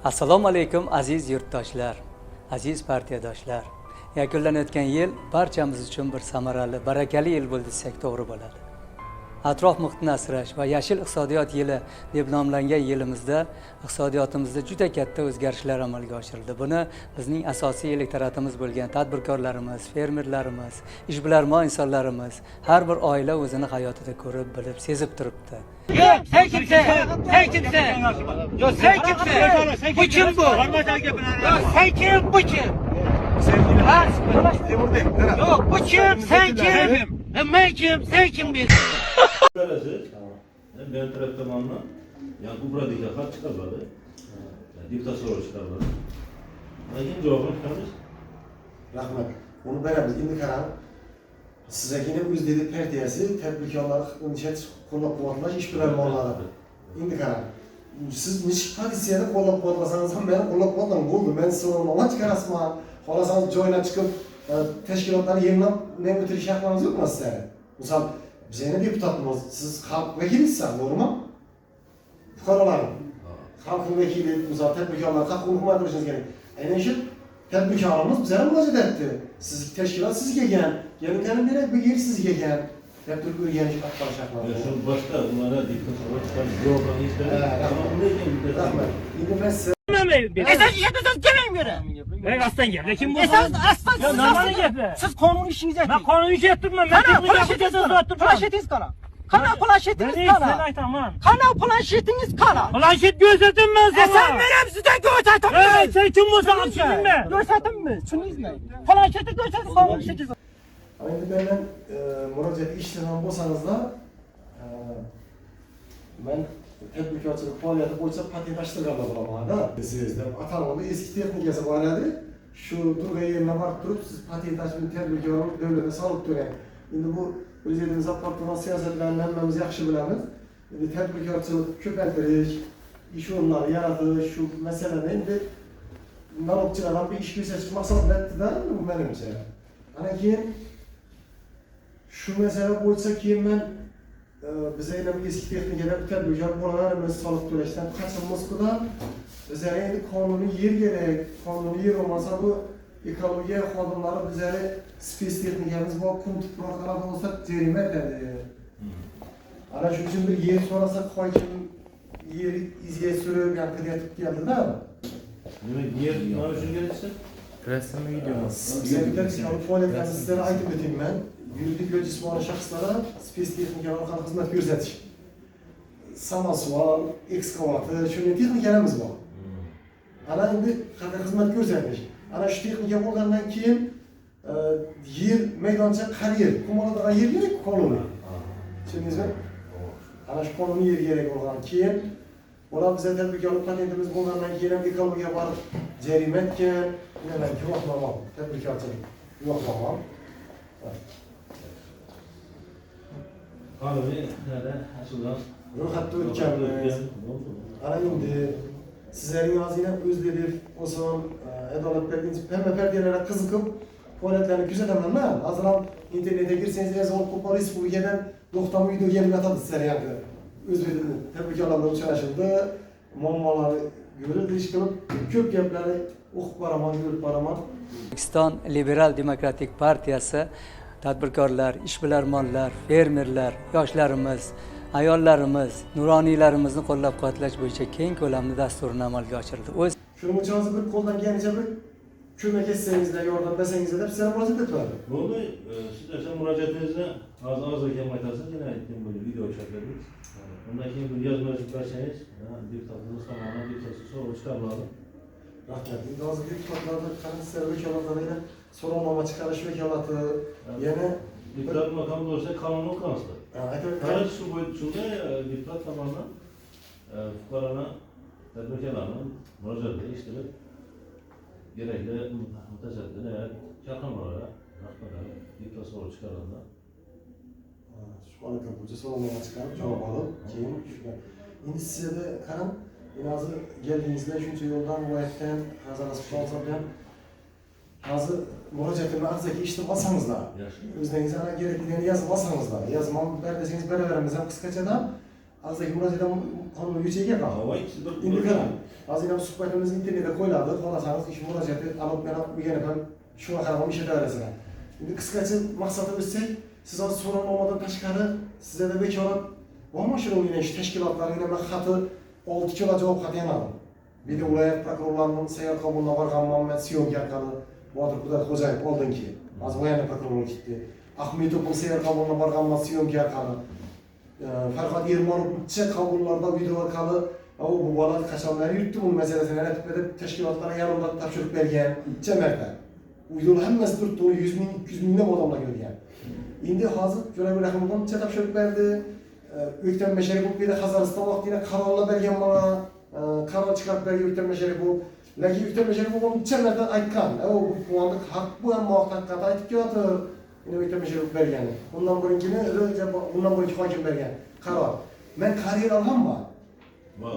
Assalomu alaykum aziz yurtdoshlar, aziz partiyadoshlar. Yakunlanayotgan yil barchamiz uchun bir samarali, barakali yil bo'ldi desak to'g'ri bo'ladi. Atrof muhitni asrash va yashil iqtisodiyot yili deb nomlangan yilimizda iqtisodiyotimizda juda katta o'zgarishlar amalga oshirildi. Buni bizning asosiy elektoratimiz bo'lgan tadbirkorlarimiz, fermerlarimiz, ishbilarmon insonlarimiz har bir oila o'zini hayotida ko'rib, bilib, sezib turibdi. Yok, sen kimsin? Sen kimsin? Yok, sen kimsin? Bu kim bu? Yok, sen kim? Bu kim? Ha? Yok, bu kim? Sen kim? Ben kim? Sen kim bir? Ben taraftamanla yani bu buradaki hak çıkarmadı. Diktatör çıkarmadı. Hangi cevabını çıkarmış? Rahmet. Onu beraber indi karar. Size yine bu izlediği partiyası tedbirkarlar, nişet kollab-quvvatlash ishbilarmonlari. Indi karar. Siz niçin partiyasini kollab-quvvatlasanız ham meni kollab-quvvatlang bo'ldi. Men sizni olmama chiqarasizman. Xohlasangiz joyina chiqib tashkilotlarni yemlab ne o'tirish haqingiz yo'qmi sizlar? Misol bizning deputatimiz, siz xalq vakilisizlar, to'g'rimi? Fuqarolar. Xalq vakili, misol tadbirkorlar haqqini himoya qilishingiz kerak. Aynan shu tadbirkorimiz bizlarga murojaat etdi. Siz tashkilot sizga kelgan, yana derak bu yer sizga kelgan. Deb turib o'rganish axborot shakllanadi. Şu başta bunlara diktatör çıkarmış. Cevabını istedi. Rahmat. Endi men siz Esas işletmesiz geleyim göre. Ben aslan gel. Kim bu? Esas Ya normal gel. siz kanun işinizi yapın. Ben kanun işi ettirmem. Ben Kana teknik planşetiniz yapacağız. kana. Planşetiniz kana. Kana planşetiniz Ben kana. sen tamam. Kana planşetiniz kana. Planşet gösterdim ben sana. Sen benim size gösterdim Evet mi? sen kim bu sana kim mi? Gösterdim mi? Şunu izleyin. Planşeti gösterdim kanun işinizi. endi benden murojaat eshitgan bo'lsangiz da men tadbirkorchilik faoliyati bo'yicha patentlashtirganlar bo'laman-da. Sizda atalganda eski texnikasi bor edi. Shu turgan yerga borib turib siz patentlashni tadbirkorlik davlatga soliq to'lang. Endi bu prezidentimiz apparatning siyosatlarini hammamiz yaxshi bilamiz. Endi tadbirkorchilik ko'paytirish, ish o'rinlari yaratish shu masalada endi налогchilardan bir ish ko'rsatish maqsadida bu menimcha. Ana keyin şu mesele bo'yicha keyin men bize yine eski texnikada tadbirkor bolalarimiz soliq to'lashdan qachiymizda bizga endi qonuniy yer kerak. Qonuniy yer olmasa bu ekologiya xodimlari bizga spes texnikamiz bor, kum tuproqlarda olsa jarima etadi. Ana shu uchun bir yer so'rasak hokim yer izga surib qilyapti keldi-da. Demek yer mana shunga gereksa? Rasmiy videomiz. Bizga tadbirkorlik faoliyatlarini sizlarga aytib o'tayim men. Yuridik ve jismoniy shaxslara spes texnika orqali xizmat ko'rsatish. Samosval, ekskavator, shunday texnikalarimiz bor. Ana endi qanday xizmat ko'rsatish. Ana shu texnika bo'lgandan keyin yer maydoncha qariyer, qumoladigan yer kerak qonuniy. Tushundingizmi? Ana shu qonuniy yer kerak bo'lgan keyin ular bizga tadbirkorlik patentimiz bo'lgandan keyin ham ekologiya borib jarima etgan, nima guvohnoma, tadbirkorchilik guvohnoma. Kanuni nerede? Açılan. Ro'yxatda o'tganmiz. Ana endi sizlarning o'zingizlar o'zlidek bo'lsin, adolat partiyasi hamma partiyalarga qiziqib faoliyatlarni kuzataman-da. Hozir ham internetga kirsangiz yozib Qo'qon Respublikadan to'xtam video yetadi sizlar yoqda. O'zbek tadbirkorlar bilan uchrashildi, muammolarni ko'rib, ish qilib, ko'p gaplarni o'qib boraman, ko'rib boraman. O'zbekiston Liberal Demokratik partiyasi tadbirkorlar, ishbilarmonlar, fermerlar, yoshlarimiz, ayollarimiz, nuroniylarimizni qo'llab-quvvatlash bo'yicha keng ko'lamli dasturini amalga oshirdi. Shuning uchun hozir bir qo'ldan kelgancha bir ko'mak etsangizlar, yordam bersangizlar deb sizlarga murojaat etdim. Bo'ldi. Sizlar murojaatingizni az ekan aytasiz, yana aytdim böyle video çekildi. Undan keyin bir yozma yozib bersangiz, deputatimiz tomonidan deputatsiz so'roq chiqariladi. Rahmat. Endi hozir deputatlarda qanday vakolatlarga so'rovnoma chiqarish vakolati yana Deputat makamı olsa kanun okumasın. aytib Kardeş şu boyut şunda deputat tomonidan fuqarona tadbirkorlarni murojaatini eshitib gerekli mutasaddilar chaqirmalar rahbarlar deputat so'roq chiqarildi. shu holatlar bo'yicha so'rovnoma chiqarib javob olib keyin endi sizda qarang, hozir keldingizlar shuncha yo'ldan viloyatdan hazarasiz qolsam hozir murojaatimni arzaki eshitib olsangizlar, o'zlaringiz ana kerakligini yozib olsangizlar, yozmam berdesangiz beraveramiz ham qisqachadan arzaki murojaat konulu yüksek kaldı. Hava ikisi bir Şimdi kadar. Az yine suhbetimiz internete koyuladı. Kolasanız iş müracaatı alıp ben gene ben şuna karamam işe devresine. Şimdi kısaca maksadı bilsek, siz az sorun olmadan taşkarı size de belki olan olma şunun yine iş teşkilatları yine ben katı 6 kilo cevap katı yanalım. Bir de ulayet prokurorlarının seyahat kabuluna vargan Muhammed Siyon Gerkanı Bahadır Kudret Hocayip oldun ki az bu yana prokurorluğu gitti. Ahmet Top'un seyahat kabuluna vargan Siyon Gerkanı Ferhat Yermanov'un çek kabullarda video arkalı bu bala kaçanları yürüttü bu meselesini edip teşkilatlara yanında tapşırık bergen çemerde. Uyduğunu hemmesi durduğunu 100 bin, 200 binle bu adamla görgen. İndi hazır görevi rəhmından çe tapşırık berdi. Ökten meşeri bu bir de Kazaristan vaxtıyla kararla bergen bana. Karar çıkarıp bergen ökten meşeri bu. Lakin ökten meşeri bu onun çemerden aytkan. Bu puanlık hak bu hem muhakkak aytıp yatır. Yine ökten meşeri bu bergen. Bundan buranki hakim bergen. Karar. Ben kariyer alham mı?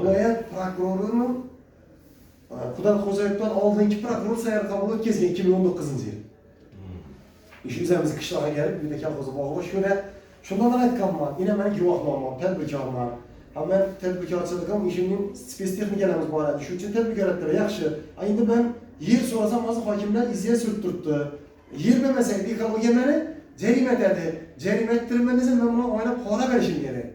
Ulayet prokurorunun Kudret Hocayip'ten aldığınki prokuror sayar kabul etkizgen 2019 yıl. İş üzerimizi kışlara gelip bir de kalkozu bağlı. Şundan aytkan var. Yine ben güvahlamam, tedbirkarım var. Ben tedbirkarçılıkım, işimin spesifikalarımız bu arada. Şu için tedbirkarlıkları yaxşı. Ayında ben yer sorasam azı hakimler izleye sürttürttü. Yer demeseydi yıkalı gemeni cerimet edi. Cerimet ettirmenizin ben buna oyna para verişim gerek.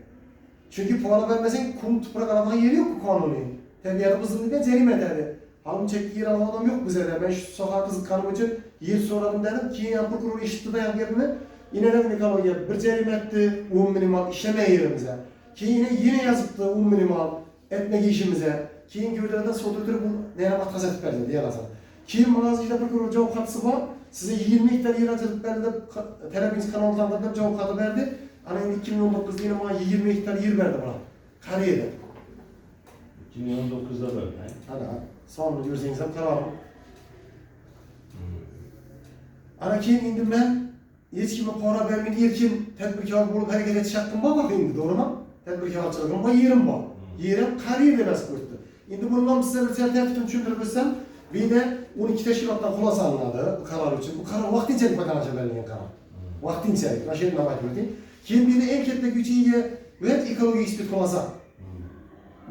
Çünkü para vermesen kum toprak alana yeri yok bu kanunu. Tabiatımızın da cerimet edi. Halım çekti yer alan adam yok bize de. Ben şu sokağa kızık kanım için yer soralım dedim. Ki yapı kurulu işitti de yapıyordum. Yine de yıkalı gel. Bir cerimetti 10 minimal işleme yerimize. Ki yine yazıptı 10 minimal etmek işimize. Ki gördüğünde sotutur bu neye matkaz etip verdi diye lazım. Ki mağazıcıda bir kurulu cevap katısı var. Size 20 hektar yer açılıp verdi. Televizyon kanallarında da cevap katı verdi. Hani 2019'da yine bana 20 hektar yer verdi bana. Kariyede. 2019'da böyle. Hani sonunu görseniz hem kararım. Ana kim indim ben? Hiç kime para vermedi yerken tedbirkar bulup hareket etiş hakkım var bak indi doğru mu? Tedbirkarçılığım var yerim var. Yerim kariyerde nasıl koydu. Şimdi bundan size bir tertipten düşündürürsem bir de 12 teşkilattan kulası alındı bu karar için. Bu karar vaktinçelik bakanlıca verilen karar. Vaktinçelik. Raşid'in nabak verdi. Kim bir de enkette gücüyle mühet ekoloji ispit kulasa.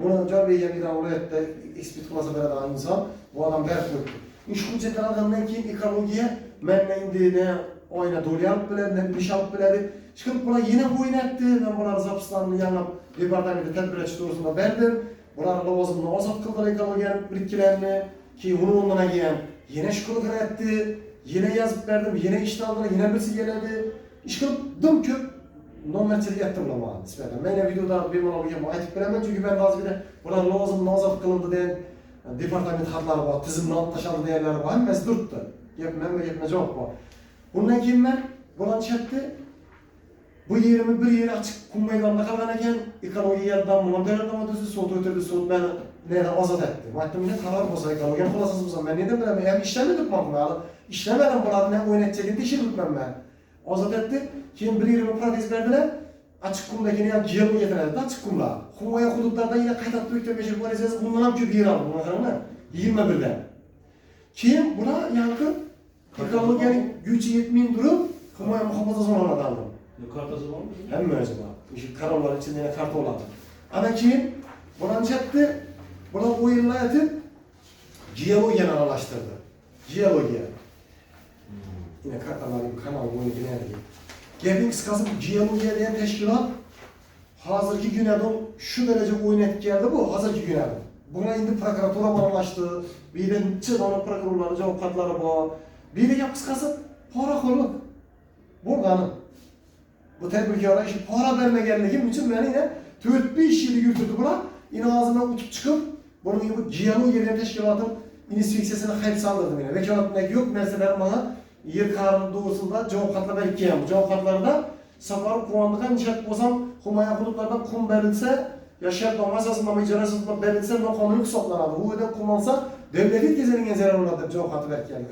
Bunu Can Bey'e bir daha ulayette ispit kulasa veren insan bu adam berk koydu. İş hüccetten adamdan kim ekolojiye menle indiğine oyna dolu alıp bilir, ne iş alıp bilir. Çıkıp buna yine oyun etti. Ben bunları Zapistan'ın yanına departamenti tedbirçi doğrusunda verdim. Bunlar lavazımını azat kıldılar ekolojiyenin birikkilerini. Ki bunu ondan giyen yine şükürlükler etti. Yine yazıp verdim, yine işte aldılar, yine birisi geledi. İş kılıp dümküp non-mertçilik ettim ama nispeten. Ben yine videoda bir monolog yapma aytıp veremem çünkü ben bazı bir de bunlar lavazımını azat kılındı diyen departament hatları var, tizimini alt taşandı diyenler var. Hemmesi durttu. Yapmam ve yapma cevap var. Bundan keyin ben bulan çekti. Bu yerimi bir yere açık kum meydanında kalanken ekolojiyadan modern amadüzü soğutu ötürdü soğut ben nereden azat etti. Madem yine karar olsa ekolojiyen kolasız olsam ben neden bilmem hem işlemedik mi bunu? İşlemeden bunları ne oynatacağını düşünürüm ben. Azat etti. Keyin bir yerimi pratiz verdiler. Açık kumdakini yani ciğerimi getirdi açık kumla. Kumaya hudutlarda yine kaytattı yüklemeci bu aracası bundan hem köp yer aldı buna kadar 21'den. Keyin buna yankı ekolojiyenin gücü yetmeyin durup kumaya muhafaza zonuna daldı. Kartası var mı? Hem mi acaba? İşte kararlar içinde yine kartı olan. Ana kim? Buna çaktı. Buna oyunla yatıp geologiyen araştırdı. Geologiya. Yine kartalar gibi kanal boyu dinlerdi. Geldiğim kıskası geologiya diyen teşkilat hazırki günadın şu derece oyun etkilerdi bu hazırki günadın. Buna indi prokuratura bağlaştı. Bir de çıdanın prokurorları, avukatları bu. Bir de yap kıskası para kolluk. Bu kanun. Bu tedbirkara işi para vermegenliğim için beni yine 4-5 yılı yürütürdü buna. Yine ağzından uçup çıkıp bunun gibi bu geoloji gelen teşkilatın inspeksiyasına kayıt saldırdım yine. Vekaletindeki yok meseleler bana yer kararının doğrusunda cevapkatla belki yani. Bu cevapkatlarda safarı kuvanlığa inşaat bozan kumaya hudutlardan kum verilse yaşayan doğma esasında mı icarasında verilse ne kanunu kısıtlanады. Bu öden kumlansa devletin gezenin zarar oladır cevapkatı belki yani.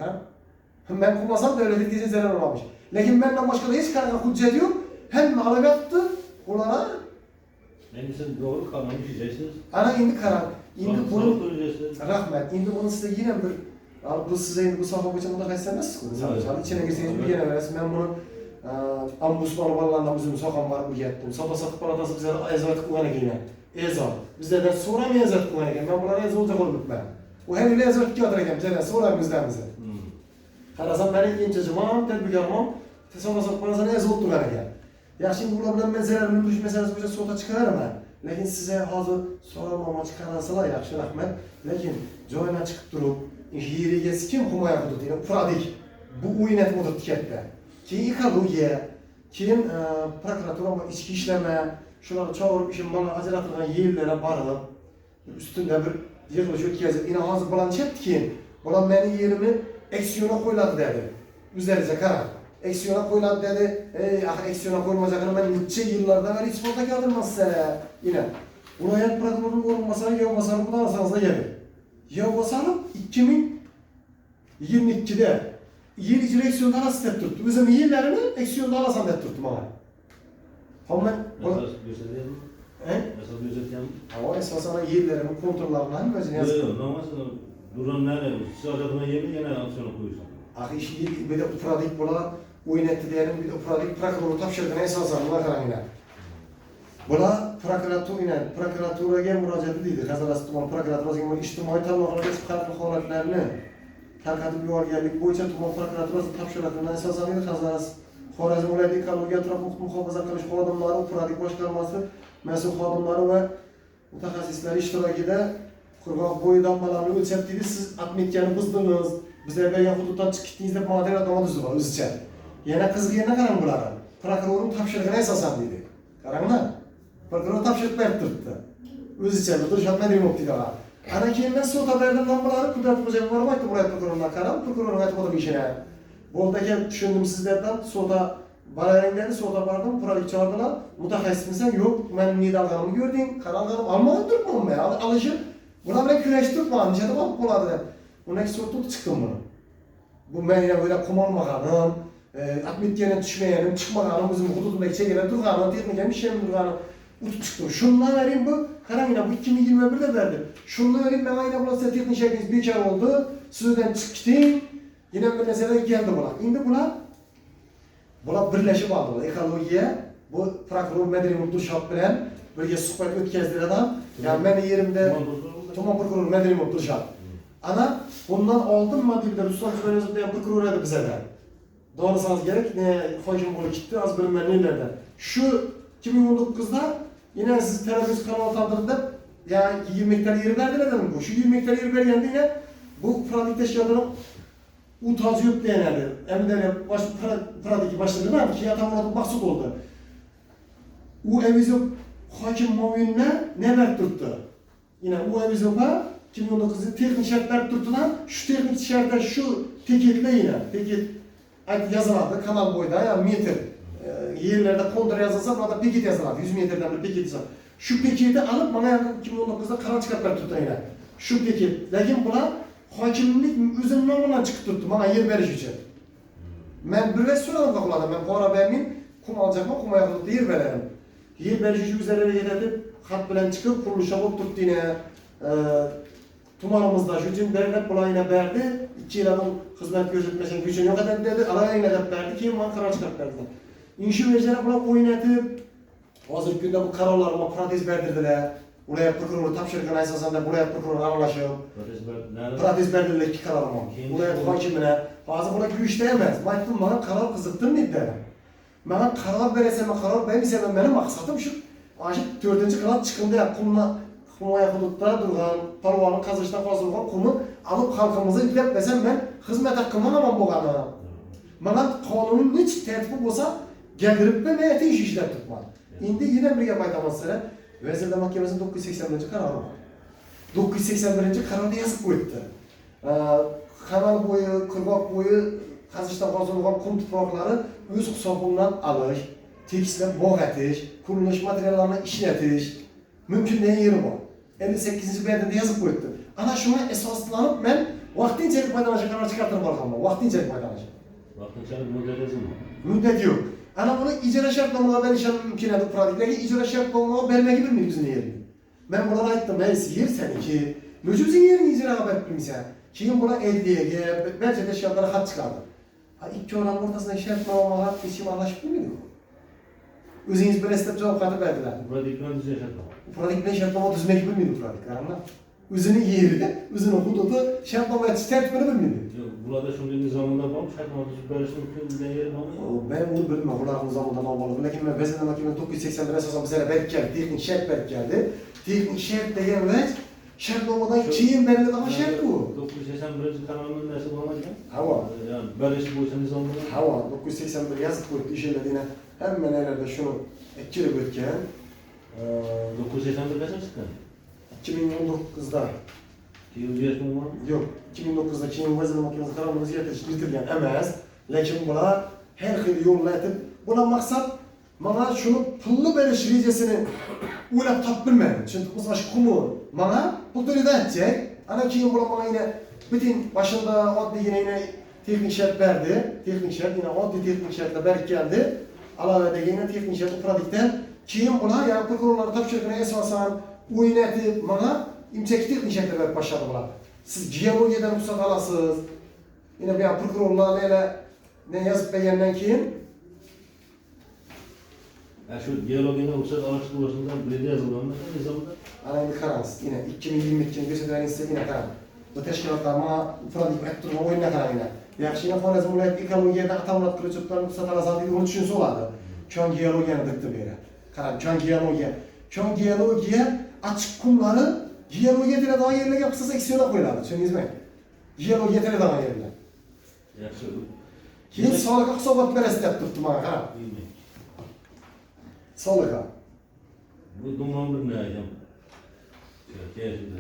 Ben kumlasam devletin gezenin zarar olamış. Lakin benden başka da hiç kaynağı hüccet yok. Hem alıp yaptı, onlara... Yani sen doğru kanunu işleyeceksiniz. Ana indi karar. İndi bunu... Söyleyeceksiniz. Rahmet, indi bunu size yine bir... Bu size indi bu safa bıçağımda kaçsanız sıkıldı. İçine girseniz bir yere versin. Ben bunu Ambusman balalarından bizim sokan var bu yettim. Sabah satıp palatası bize ezavet kuğana giyine. Ezal. Bizlerden sonra mı ezavet kuğana giyine? Ben bunlara ezal olacak olup ben. O hem ile ezavet ki adıra bizlerden sonra bizden bize. Karasam benim gençacımam, tedbikarmam. Sabah satıp palatası ezal oldu gana gel. Ya şimdi buradan meseleler, mündüş meselesi bize sota çıkarır mı? Lakin size hazır sorulmama çıkarırsalar yaxşı rahmet. Lakin joyuna çıkıp durup, hiriye kim kumaya kudu diye, pradik. Bu oyun etmodur tikette. Ki ekologiya, keyin prokuratura va ichki ishlama, shularni çağırıp işin bana ajratılgan yerlere barılıp, üstünde bir yig'ilish o'tkazib, ina hozir bilan chetdi keyin. Bular meni yerimi aksiyona qo'yiladi dedi. O'zlariga qarang. Aksiyona qo'yiladi dedi. Aksiyona qo'yilmajagini men necha yillardan beri isbot etadim sizlarga. Ina. Viloyat prokurorining o'rinbosari Yovbosarov bilan arzingizda yedi. Yovbosarov 2022'de yil ichida aksiyonda olasiz deb turibdi. O'zim yillarini aksiyonda olasan deb turibdi menga. Hamma Mesaj göstereyim. Mesaj göstereyim. Ama esasen yillarini kontrollarini hammasini yozib. Yok, namazını duranları sıcaklatma yemin yine aksiyona koyuyorsun. Ahi iş bir de upradik bola oyun etti diyelim bir de upradik prokuror topşırdığına esasen buna karangina. Bula prokuraturaga murojaat deydi. Qazalas tuman prokuraturasiga ijtimoiy tarmoqlarga farqli holatlarni tarqatib yuborganlik bo'yicha tuman prokuraturasi topshiriqlarini asosan Qazalas Xorazm viloyati ekologiya atrof-muhitni muhofaza qilish xodimlari, upradik boshqarmasi mas'ul xodimlari va mutaxassislar ishtirokida qurg'oq bo'yi dambalarni o'lchab deydi. Siz atmetgani buzdingiz. Bizlar bergan hududdan chiqib ketdingiz deb model odamni bor o'zicha. Yana qizig'ini qarang bularni. Prokurorning topshirig'iga asosan deydi. Qaranglar. Prokuror topshiriq berib turibdi. O'zicha Dilshod Madrimov deydi. Ana keyin men sud berdim nomlarini Qudrat Xo'jayev borib aytdim viloyat prokuroriga qarab, prokuror aytib o'tirib ishini. Bo'ldi aka, tushundim sizlardan sudda bararing dedi, sudda bordim, prokuror chaqirdilar. Mutaxassismisan? Yo'q, men medallarni ko'rding, qaralganim, ammo turibman men. Alishib, bular bilan kurashib turibman, nechta bo'lib qoladi deb. Undan sudda chiqdim buni. Bu men yana o'ylab qolmaganim, atmetgani tushmayanim, chiqmaganim, o'zim hududimdagi chegara turganim, texnikam ishim turganim. Uçup çıktım. Şundan vereyim bu, karangina bu 2021'de verdim. Şundan vereyim ben aynen bulan size teknik şekliniz bekar oldu. Sizden çıktım. Yine bir mesele geldi buna. Şimdi buna birleşip aldılar. Ekologiya, bu prokuror Madrimov Dilshod bilan birga suhbat o'tkazdilar adam. Yani ben yerimde tuman prokuror Madrimov Dilshod. Ana bundan oldin Madridda Ruslan Juvenozov degan prokuror edi bizada. Doğrusanız gerek, ne hokim bo'lib ketdi, az bilinmagan yerlarda. Şu 2019'da yine siz televizyon kanalı tadırdı, yani 20 hektar yeri verdiler dedim bu. Şu 20 hektar yeri vergende yine bu pratik teşkilatının utazı yok diyenlerdi. Eminler pratik başladı ne yaptı ki ya tam orada maksud oldu. O evizyon hakim muavinine ne verip tuttu? Yine o evizyonda 2019'da teknik şartlar tuttular. Şu teknik şartlar şu teketle yine. Teket yazılardı kanal boyda yani metre. Yerlerde kontra yazılsa burada peket yazılar. 100 metreden bir peket yazılar. Şu peketi alıp bana 2019'da karar çıkartlar tuttu yine. Şu peket. Lakin buna hakimlik özünün namına çıkıp tuttu. Bana yer veriş için. Ben bir vez sonra kakuladım. Ben para vermeyeyim. Kum alacak mı? Kuma yakılıp yer verelim. Yer veriş için üzerine yedetip hat bilen çıkıp kuruluşa olup tuttu yine. Tumanımızda şu için devlet buna yine verdi. 2 yılın hizmet gözetmesinin gücünü yok eden dedi. Araya yine de verdi ki bana karar çıkarttılar. İnşi vecilere buna oynatıb, hazır günde bu kararlarıma protez verdirdiler. Buraya prokurorun tapşırıkına esasen de buraya prokuror aralaşıb. Protez verdirdiler 2 kararıma. Buraya hakimine. Hazır buna güç değmez. Baktım bana karar kızıktırmaydı dedim. Bana karar veresem, karar vermesem benim maksadım şu. Aşık 4. karar çıkımda ya kumaya hudutta durgan, parvanın kazıştan fazla durgan kumu alıp halkımızı yüklep desem ben hizmet hakkımdan aman boğana. Bana kanunun hiç tertibi olsa geldirip ben meyeti iş işler tutma. Şimdi yine bir yapaytamaz sıra. Vezirler Mahkemesi'nin 981. kararı var. 981. kararda yazıp koydu. Kanal boyu, kırgak boyu, kazıştan fazla olan kum toprakları öz hesabından alış, tekstle boğ etiş, kuruluş materyallarını işletiş, mümkün değil yeri var. 58. bendinde yazıp koydu. Ana şuna esaslanıp ben vaktincelik paydaşı karar çıkartırım arkamda. Vaktincelik paydaşı. Vaktincelik müddet yazın mı? Müddet yok. Ana bunu icra şartnamalardan işlem mümkün edip pratikleri icra şartnamalarına vermek gibi mi bizim yerini? Ben buradan aytdım, ben yer seninki. Mücü bizim yerini icra haber etmişsen. Kim buna 50'ye, belki de şartlara hat çıkardı. Ha, ikki oranın ortasında şartnamalar hiç anlaşıp bilmiyor mu? Özünüz bilesizler cevap katı verdiler. Pratikten düz yaşatma. Pratik ne şartnama düzmek bilmiyor pratik. Anladın? Özünün yeri, özünün hududu şartnama tertibini bilmiyor. Burada şimdi nizamında var, şartnama düz barışın bir yeri var mı? Ben onu bilmem, bunların zamanında olmalı. Lakin ben bezenden makine 981 esasen bize belki geldi, teknik şart belki geldi. Teknik şart deyenler şartnamadan keyin belirli ama şart bu. 981 kanalının nesi bulunacak? Hava. Yani barış boyunca nizamında. Hava 981 yazıp koyup işlediğine hemen nelerde şunu ekilip ötken 981 kaça çıktı? 2019'da Yıl yaşmı var mı? yok 2009'da keyin vazir makinesi karanlığımız yetiştirilgen emez. Lakin buna her xil yolla etip buna maksat bana şunu pullu beriş ricesini uylap tap bilmem. Çünkü mesela şu kumu bana bu türlü de edecek. Ana keyin buna bana yine bütün başında oddi yine teknik şart verdi. Teknik şart yine oddi teknik şartla belki geldi. Alavede yine teknik şartı pratikten keyin buna yani prokurorlar tapşırıkına esasen oynatip bana imçek teknik şartla verip başladı buna. Siz geologiyeden ruhsat alasınız. Yine bir prokurorlar ne yazıp beğenden keyin Ya şu diyalogine uçak araştırmasında belediye yazılanında nizamında. Anayını karanız. Yine 2022'nin gösterdiğini size yine karan. Bu teşkilatlar bana pratik ettirme oyununa karan yine. Yaxşı yine Xorazm vilayet ekologiyada atamurat kılıçıplarını ruhsat alasın deyip onu düşünse oladı. Kön geologiyani dıktı beri. Karan, kön geologiya. Kön geologiya açık kumları geologiya dile daha yerine yapısı seksiyona koyulardı. Düşündünüz mü? Geologiya dile daha yerine. Yaxşı. Keyin sağlık aksobat beresi dep tuttu bana karan. Bilmiyorum. Sağlık ha. Bu dumlandır ne ayam? Gerçekten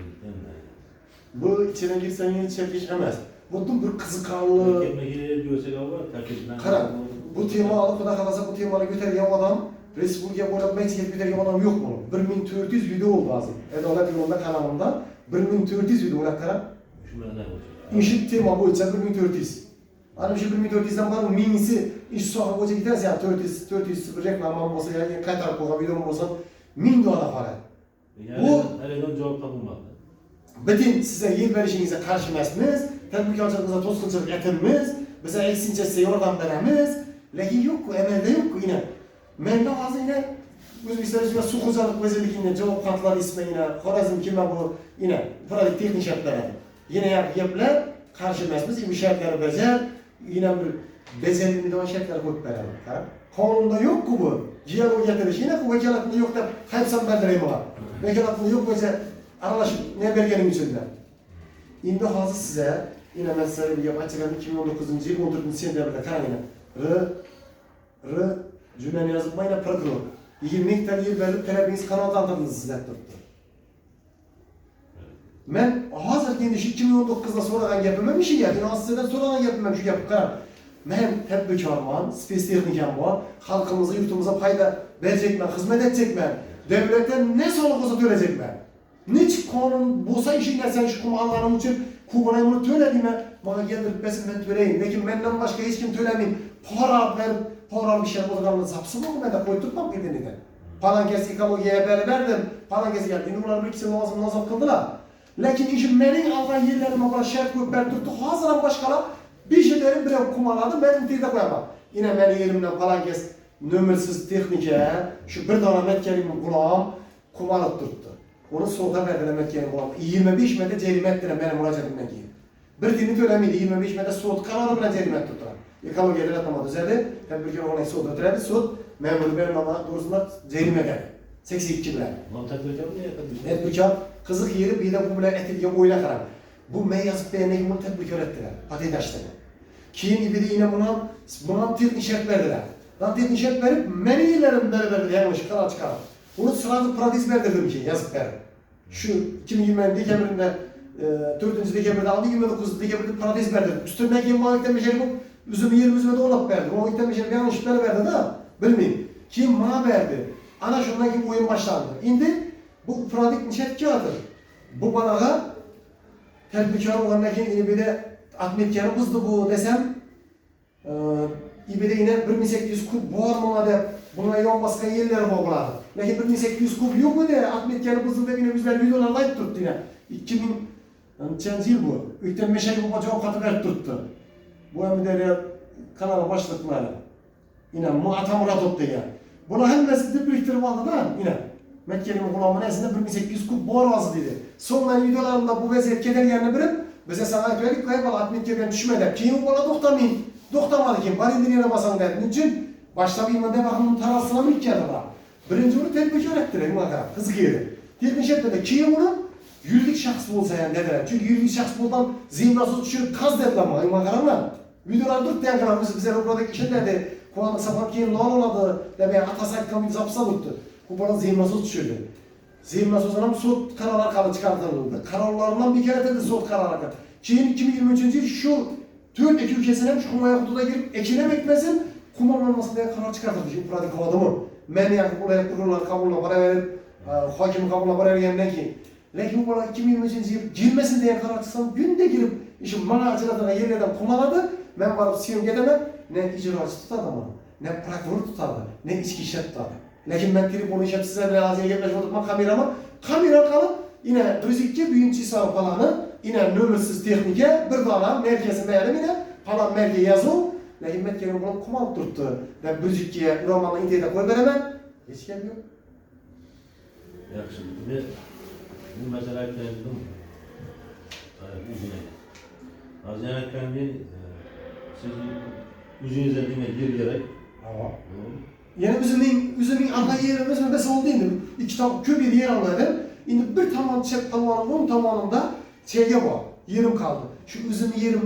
Bu içine girsen yine çekiş emez. Bu bir kızıkanlı. Ekmeği görsek var, terketinden. Karan, bu tema alıp da kalasa bu temalı götürgen adam, Respublika boyunca meclis götürgen adam yok mu? 1400 video oldu lazım. Edalet yolunda kanalında 1400 video olarak karan. Şunlar ne var? İnşit tema boyunca 1400. Hani şu 1400'den var minisi iş sahibi boyunca giderse ya 400 reklamam olsa yani kaytar koyma videom olsa 1000 dolar para. Bu herhalde cevap tapılmadı. Bütün size yer verişinize karşı emasmiz, tadbirkorchiligimizga to'sqinchilik etamiz, bize eksincha size yordam beramiz, lekin yo'q-ku, amalda yo'q-ku yine. Menda hozir yine O'zbekiston Respublikasi Suv xo'jalik vazirligining javob xatlari ismi yine Xorazm kema bu yine pratik texnik shartlar. Yine yaplar qarshi emasmiz, bu shartlarni bajar, yine bir bezarilmaydigan shartlar qo'yib beradi. Qonunda yo'q-ku bu. Geologiya tilishi yine bu vakolatni yo'q deb qaybsam bildirayman. Vakolatni yo'q bo'lsa aralashıp ne bergenim için de. Şimdi hazır size yine mesela bir açılan 2019 yıl 14 sentyabrda karan yine. Cümleni yazıp yine prokuror. 20 hektar yer verip talebiniz kanallandırdınız sizler tuttu. Ben hazır kendi 2019'da sonradan yapımım işi geldi. Aslında sonradan yapımım şu yapıp karan. Ben tedbirkarman, spesteknikem var. Halkımıza, yurtumuza fayda verecek ben, hizmet edecek ben. Devletten ne sağlık olsa tölecek ben. Niç kanun bolsa işin gelsen şu kum Allah'ın için kumanayımını töledime bana geldirip besin ben töleyim. Lakin benden başka hiç kim tölemeyim. Para ver, para bir şey bozganlığı sapsı mı? Ben de koy tutmam birbirine. Palankesi ekologiye verdim. Palankesi geldi. Şimdi bunlar bir ikisi nazım kıldılar. Lakin işin benim aldan yerlerime bana şart koyup ben tuttu. Hazıran başkalar bir şeylerin bire kumaladım. Ben tirde koyamam. Yine benim yerimden palankes nömersiz teknike şu bir tane metkelimi kulağım kumalıp tuttu. Onu soğuğa verdiler ki 25 metre cerime ettiler benim müracaatımdan keyin. Bir dini tölemiydi 25 metre soğut kanalı bilen cerime ettiler. Ekologiya devletnama düzeldi. Tedbirkar olarak soğut ötüredi. Soğut memuru benim ama doğrusunda cerime geldi. 82 bilen. Lan tedbirkar mı ya? Tedbirkar kızık yeri bir de bu bilen etilge oyla karan. Bu men yazıp beğendiği bunu tedbirkar ettiler. Patent açtılar. Keyin ibidi yine buna teknik şart verdiler. Lan teknik şart verip meni yerlerim verdi yanlış karar çıkarım. Bunu sırada pratis verdirdim ki yazıp verdim. Şu 2020 Dekember'inde 4. Dekember'de aldı, 29 Dekember'de pratis verdim. Üstünden keyin malikten beşeri bu üzümü yerimize de olap verdi. Malikten beşeri yanlışları verdi da bilmeyin. Kim bana verdi? Ana şundan kim oyun başlandı. Şimdi bu pratik nişet kağıdı. Bu bana da tedbirkar olanlar keyin bir de atmetkarımızdı bu desem İbide yine 1800 kup var mı de buna yon başka yerleri var. Lakin 1800 kup yok mu de Ahmet bızın da yine bizler videolarla ayıp tuttu yine. 2000 yıl bu. Ülkten meşeli bu cevap katı verip tuttu. Bu hem de kanala başlatmalı. Yine Muatam Muratov degan. Bular hammasini biriktirib oldi-da, yine. Mekke'nin kulağımın esinde 1800 kub bor azı dedi. Sonra videolarımda bu vaziyet kedelgenini bilip, bize sana aytaylik koyup al, Atmetke'den düşmedi. Keyin bola doktamayın. Doktamadı kim? Bar indiriyene basan dedi. Niçin? Başta bir mende bakımın tarasına mı geldi var? Birinci bunu tedbir öğrettiler. Kızı geldi. Tedbir etmedi. Keyin bunu yürürlük şahs olsa yani dediler. Çünkü yürürlük şahs buldan zimnası düşürüp kaz dediler mi? Ayma videolar durup diyen kadar bize buradaki işin dedi. Kuanlık sabah keyin ne oladı? Demeye atası aytkamı zapsa tuttu. Bu bana zimnasız düşürdü. Zimnasızdan hem sot kararlar kalı çıkartıldı. Kararlarından bir kere dedi sot kararlar kalı. Keyin 2023 yıl şu 4 eki ülkesine hem şu kumaya kutuda girip ekine bekmesin, kumarlanmasın diye karar çıkartıldı. Şimdi pratik havada mı? Men yakıp buraya kurullar kabuluna para verip, hakim kabuluna para vergenden ki. Lakin bu bana 2023 yıl girmesin diye karar çıksam, günde girip işim bana açıladığına yerlerden kumaladı. Ben varıp siyom gedemem, ne icracı tutardı ama, ne prokuror tutardı, ne içki işlet tutardı. Lakin ben girip onu işep size bir ağzıya gelmez oldukma kamera kalıp yine düzükçe büyünçü sağ falanı yine nömürsüz teknike bir dağlar merkezinde yani yine falan merkezi yazı. Lakin Mekke'nin bunu kumal tuttu. Ben düzükçe romanla internete koy veremem. Hiç gel yok. Yaxşı. Ve bu mesele aytgandim. Azı aytgandim. Siz o'zingizga demak yer kerak. Yani üzümün ana yerimiz mesela oldu indi. İki tam köp bir yer aldım. Şimdi bir tamam çek tamamının 10 tamamında şeyge var. Yerim kaldı. Şu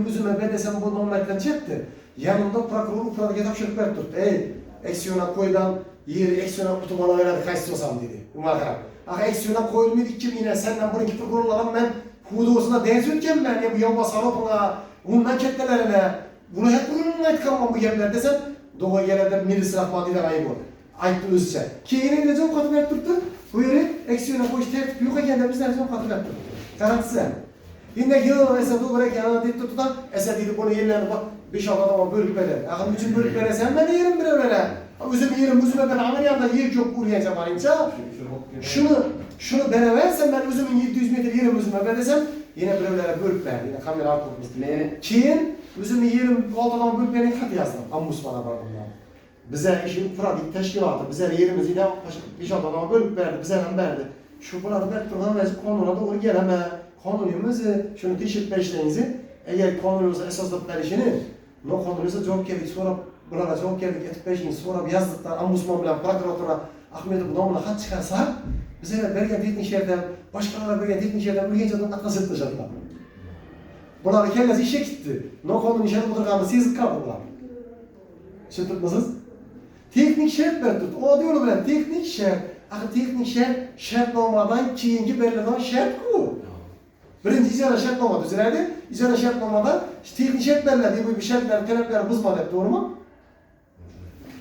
üzüme ben desem bu normalden çekti. Yanımda prokuror upravda tapşırık verip tuttu. Ey, eksiyona koydan yeri eksiyona kutumana verdi kaçtırsam dedi. Umarım. Ah eksiyona koyulmuyor kim yine senden bununki prokurorlarım ben hudusuna ders ötken ben ya bu yamba salopuna, bundan kettelerine. Bunu hep bunun aytkanman bu yerler desem Doğu gelende Milis Rahman ile ayıp oldu. Ayıptı özce. Keyinin de çok katı verip tuttu. Bu yeri eksiyona koş tertip yok ekende bizler çok katı verip tuttu. Garanti sen. Yine yıl mesela bu bırak yanına deyip tuttu da Esed deyip bunu yerlerine bak 5-6 adama bölüp verir. Akım için bölüp verir sen ben yerim bir öyle. Üzüme ben Amerika'da yer çok kuruyacağım arayınca. Şunu deneversen ben üzümün 700 metre yerim üzüme ben desem yine bir öyle bölüp ver. Yine kamera alt tutmuş. Keyin üzümü yerim oltadan bölüp verin kat yazdım. Ammus bana var bundan. Bize işin pratik teşkilatı, bize yerimizi yine 5-6 adama bölüp verdi, bize hem verdi. Şu bunları verip durdan ve konuna doğru geleme. Konuyumuzu, şunu teşhit beşlerinizi, eğer konuyumuzu esaslık verişini, no konuyumuza cevap geldik, sonra bunlara cevap geldik, etip beşini, sonra bir yazdıklar, Ambusman bilen, prokuratora, Ahmet'e budamına hat çıkarsa, bize bergen teknik şehirden, başkalarına bergen teknik şehirden, ülgence adını akla zıtlaşadılar. Bunları kellesi işe gitti. No konunun işe oturganı sizlik kaldılar. Şimdi tutmasınız? Teknik şehir ben tut. O diyor bilen teknik şehir. Teknik şehir şart olmadan keyingi belirlenen şart bu. Birinci icra şart olmadı üzerinde. İcra şart olmadan teknik şart belirledi. Bu bir şartlar, talepler bozmadı. Doğru mu?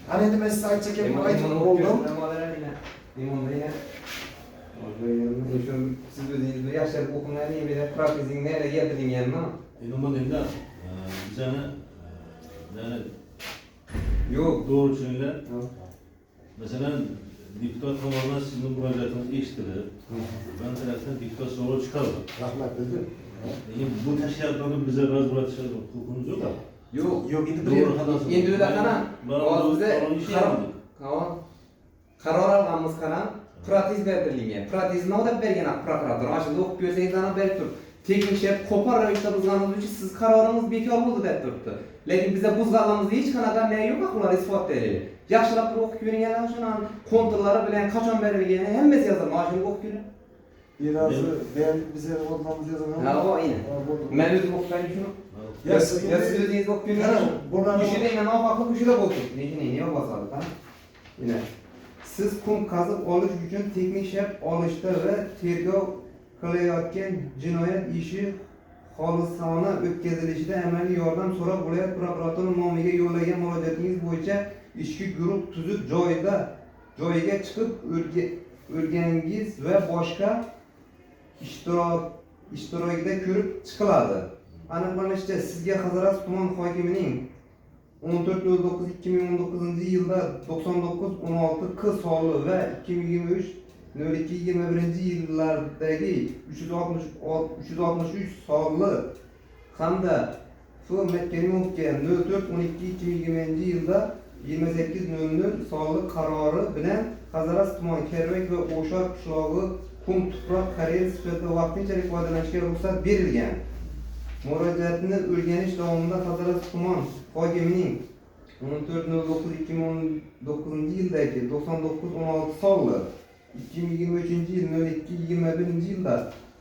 Hani de ben size ait çekip ait oldum. Siz özünüzde yaşadık okumaya niye böyle praktizin nereye geldiğin yanına? Ama dedim de bir tane yani Yok. doğru düşünülen mesela diplomat zamanında sizin müracaatınız eşittiler. Ben taraftan diplomat soru çıkardım. Rahmet dedim. Bu teşkilatlarını bize razı bırakacak hukukumuz yok da. Yok. Endi öyle kana. O bize karar alganımız kana. Pratiz berdirilgan. Pratizni odam bergan prokurator. Aşında okup görsangiz ana berip turib. Teknik şef kopar ravishda buzganimiz uchun siz qarorimiz bekor bo'ldi deb turibdi. Lekin biza buzganligimizda hech qanaqa ne yo'q, ular isbot beradi. Yaxshilab bir o'qib ko'rganlar shuni konturlari bilan qachon berilgani hammasi yozilgan. Mana shuni o'qib ko'ring. Biraz ben bize olmamız yazalım. Ha, o aynen. Men o'zim o'qib ko'ring shuni. Ya siz o'zingiz o'qib ko'ring. Ishida yana nohaqlik ushida bo'ldi. Lekin ne yozadi, ha? Yine. Siz kum kazıp oluş üçün teknik şef oluşta ve tergov qilayotgan jinoyat ishi xolisona o'tkazilishida amaliy yordam so'rab viloyat prokuratori nomiga yo'llagan murojaatingiz bo'yicha ishchi guruh tuzib joyiga chiqib o'rganingiz va boshqa ishtirokida ko'rib chiqiladi. Aniqlanishicha sizga Hazrat tuman hokimining 14.09.2019 yılda 99.16 K sonli ve 2023.02.21 yıllardaki 363 sonli hamda Mehmet Kerimovga 04-12-2020 yılda 28.00 sonli qarori bilan Qazaras tumani Kerbek va O'shar qishlog'i qum tuproq karyeri sifatida vaqtinchalik foydalanishga ruxsat berilgan. Murojaatni o'rganish davomida Qazaras tuman hokimining 14.09.2019 yildagi 99.16 sonli 2023 yil 02.21 yilda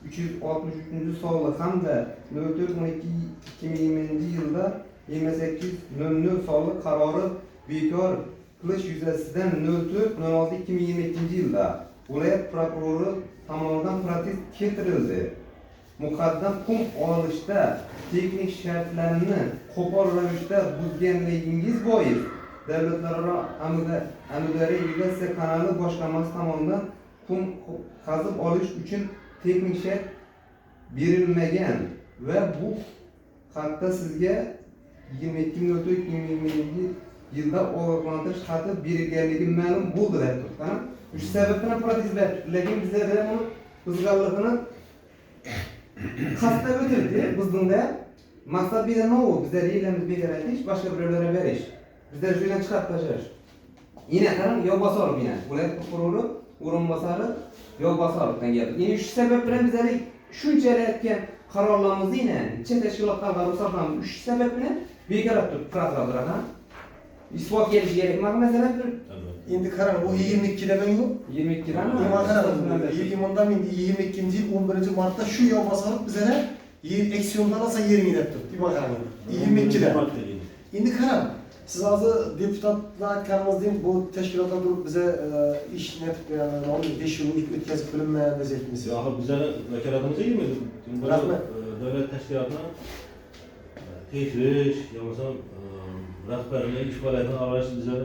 363 sonli hamda 04.12.2020 yilda 28.00 sonli qarori bekor qilish yuzasidan 04.16.2022 yilda viloyat prokurori tomonidan protest keltirildi. Muqaddam qum olishda texnik shartlarni qo'pol ravishda buzganligingiz bois Davlatlararo Amudari irrigatsiya kanali boshqarmasi tomonidan qum qazib olish uchun texnik shart berilmagan va bu haqda sizga 22.04.2020 yilda ogohlantirish xati berilganligi ma'lum bo'ldi deb turibdi. Shu sababdan protest lekin bizlarda buni buzganligini qasddan o'tirdi. Bizdingda maqsad berma u, bizlar yerlarimiz bekor aytish, boshqa birlarga berish. Bizlar shu yerdan chiqarib tashlash. Yine qarang, Yo'lbosarov yana viloyat prokurori o'rinbosari Yo'lbosarovdan gapirdi. Ya'ni shu sabab bilan bizlar shunchalik aytgan qarorlarimizni yana chet tashkilotlarga ruxsatlarni shu sabab bilan bekor turib prokuratura isbot kelishi kerak. Mana masalan Endi qarang, o 22 da ben yo'q. 22 dan Nima qarang, 22 yil 11 martda shu Yo'lbosarov bizlarga yer eksiondan olsa yerini deb turibdi. Nima qarang, 22 da. Endi qarang, siz hozir deputatlar aytganingizdek bu tashkilotlar turib bize ish netib beradi, tekshiruv o'tkazib bilinmagan diyapmiz. Yo'q, bizlar vakolatimizga girmaydi. Rahmat. Davlat tashkilotini tekshirish, yo'qsa rahbarining ish faoliyatini aralashtirish bizlar